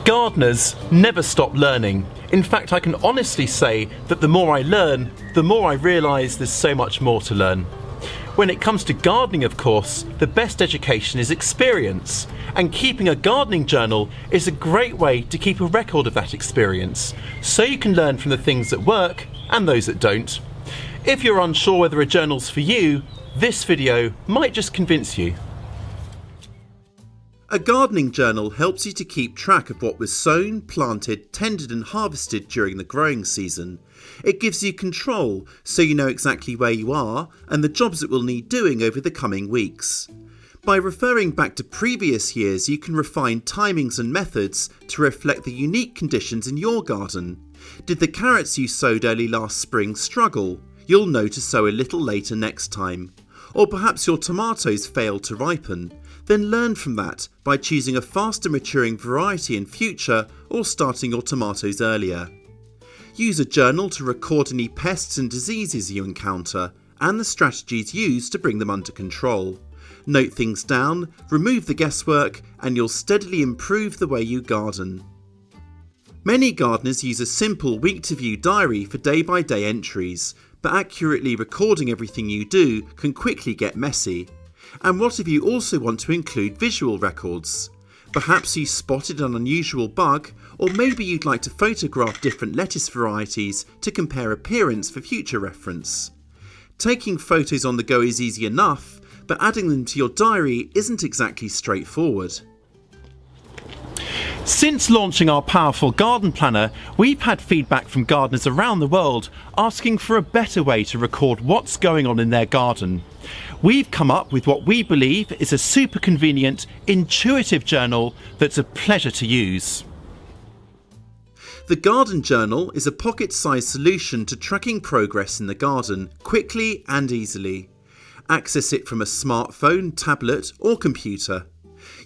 Gardeners never stop learning. In fact, I can honestly say that the more I learn, the more I realise there's so much more to learn. When it comes to gardening, of course, the best education is experience, and keeping a gardening journal is a great way to keep a record of that experience, so you can learn from the things that work and those that don't. If you're unsure whether a journal's for you, this video might just convince you. A gardening journal helps you to keep track of what was sown, planted, tended and harvested during the growing season. It gives you control, so you know exactly where you are and the jobs it will need doing over the coming weeks. By referring back to previous years, you can refine timings and methods to reflect the unique conditions in your garden. Did the carrots you sowed early last spring struggle? You'll know to sow a little later next time. Or perhaps your tomatoes failed to ripen. Then learn from that by choosing a faster maturing variety in future or starting your tomatoes earlier. Use a journal to record any pests and diseases you encounter and the strategies used to bring them under control. Note things down, remove the guesswork, and you'll steadily improve the way you garden. Many gardeners use a simple week-to-view diary for day-by-day entries, but accurately recording everything you do can quickly get messy. And what if you also want to include visual records? Perhaps you spotted an unusual bug, or maybe you'd like to photograph different lettuce varieties to compare appearance for future reference. Taking photos on the go is easy enough, but adding them to your diary isn't exactly straightforward. Since launching our powerful garden planner, we've had feedback from gardeners around the world asking for a better way to record what's going on in their garden. We've come up with what we believe is a super convenient, intuitive journal that's a pleasure to use. The Garden Journal is a pocket-sized solution to tracking progress in the garden quickly and easily. Access it from a smartphone, tablet or computer.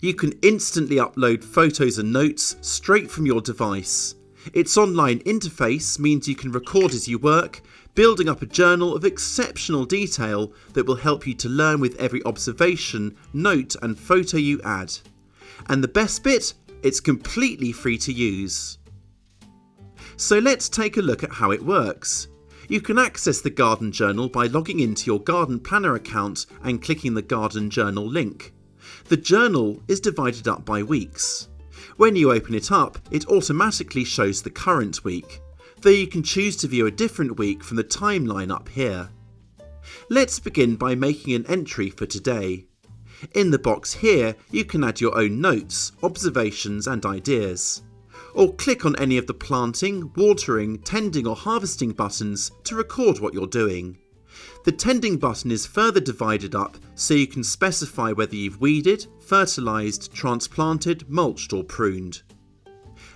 You can instantly upload photos and notes straight from your device. Its online interface means you can record as you work, building up a journal of exceptional detail that will help you to learn with every observation, note and photo you add. And the best bit, it's completely free to use. So let's take a look at how it works. You can access the Garden Journal by logging into your Garden Planner account and clicking the Garden Journal link. The journal is divided up by weeks. When you open it up, it automatically shows the current week, though you can choose to view a different week from the timeline up here. Let's begin by making an entry for today. In the box here, you can add your own notes, observations and ideas. Or click on any of the planting, watering, tending or harvesting buttons to record what you're doing. The tending button is further divided up so you can specify whether you've weeded, fertilised, transplanted, mulched or pruned.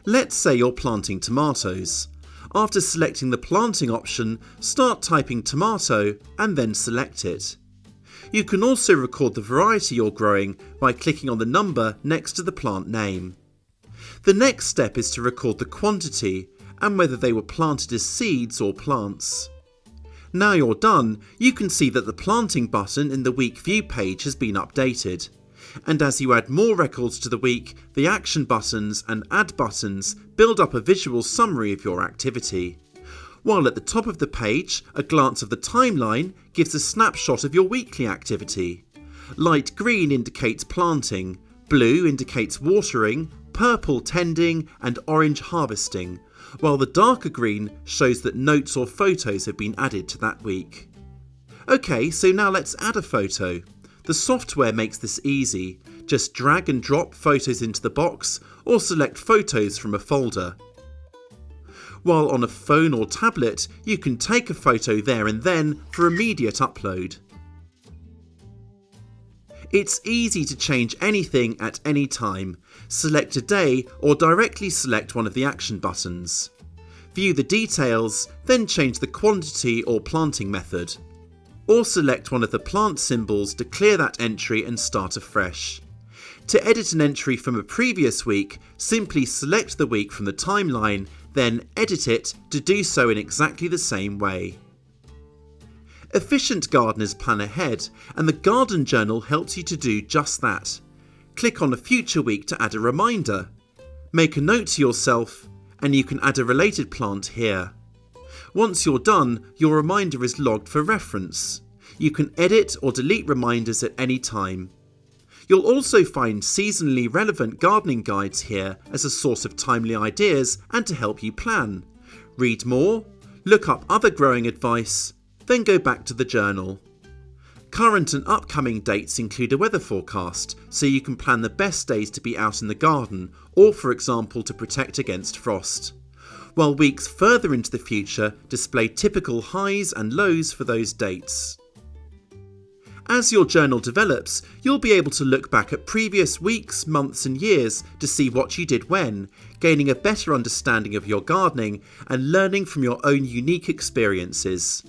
Let's say you're planting tomatoes. After selecting the planting option, start typing tomato and then select it. You can also record the variety you're growing by clicking on the number next to the plant name. The next step is to record the quantity and whether they were planted as seeds or plants. Now you're done, you can see that the planting button in the week view page has been updated. And as you add more records to the week, the action buttons and add buttons build up a visual summary of your activity. While at the top of the page, a glance of the timeline gives a snapshot of your weekly activity. Light green indicates planting, blue indicates watering, purple tending and orange harvesting, while the darker green shows that notes or photos have been added to that week. Okay, so now let's add a photo. The software makes this easy. Just drag and drop photos into the box or select photos from a folder. While on a phone or tablet, you can take a photo there and then for immediate upload. It's easy to change anything at any time. Select a day or directly select one of the action buttons. View the details, then change the quantity or planting method. Or select one of the plant symbols to clear that entry and start afresh. To edit an entry from a previous week, simply select the week from the timeline, then edit it to do so in exactly the same way. Efficient gardeners plan ahead, and the Garden Journal helps you to do just that. Click on a future week to add a reminder. Make a note to yourself, and you can add a related plant here. Once you're done, your reminder is logged for reference. You can edit or delete reminders at any time. You'll also find seasonally relevant gardening guides here as a source of timely ideas and to help you plan. Read more, look up other growing advice, then go back to the journal. Current and upcoming dates include a weather forecast, so you can plan the best days to be out in the garden, or for example to protect against frost. While weeks further into the future display typical highs and lows for those dates. As your journal develops, you'll be able to look back at previous weeks, months and years to see what you did when, gaining a better understanding of your gardening and learning from your own unique experiences.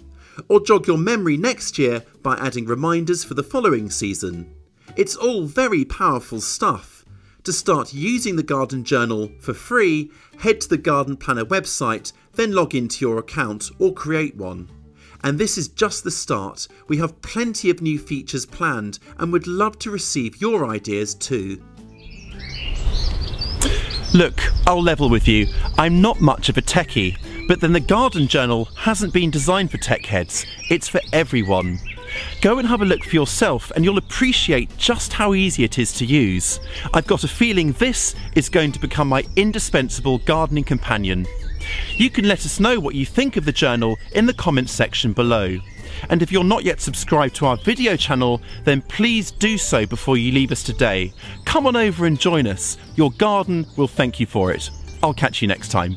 Or jog your memory next year by adding reminders for the following season. It's all very powerful stuff. To start using the Garden Journal for free, head to the Garden Planner website, then log into your account or create one. And this is just the start. We have plenty of new features planned and would love to receive your ideas too. Look, I'll level with you. I'm not much of a techie, but then the Garden Journal hasn't been designed for tech heads. It's for everyone. Go and have a look for yourself and you'll appreciate just how easy it is to use. I've got a feeling this is going to become my indispensable gardening companion. You can let us know what you think of the journal in the comments section below. And if you're not yet subscribed to our video channel, then please do so before you leave us today. Come on over and join us. Your garden will thank you for it. I'll catch you next time.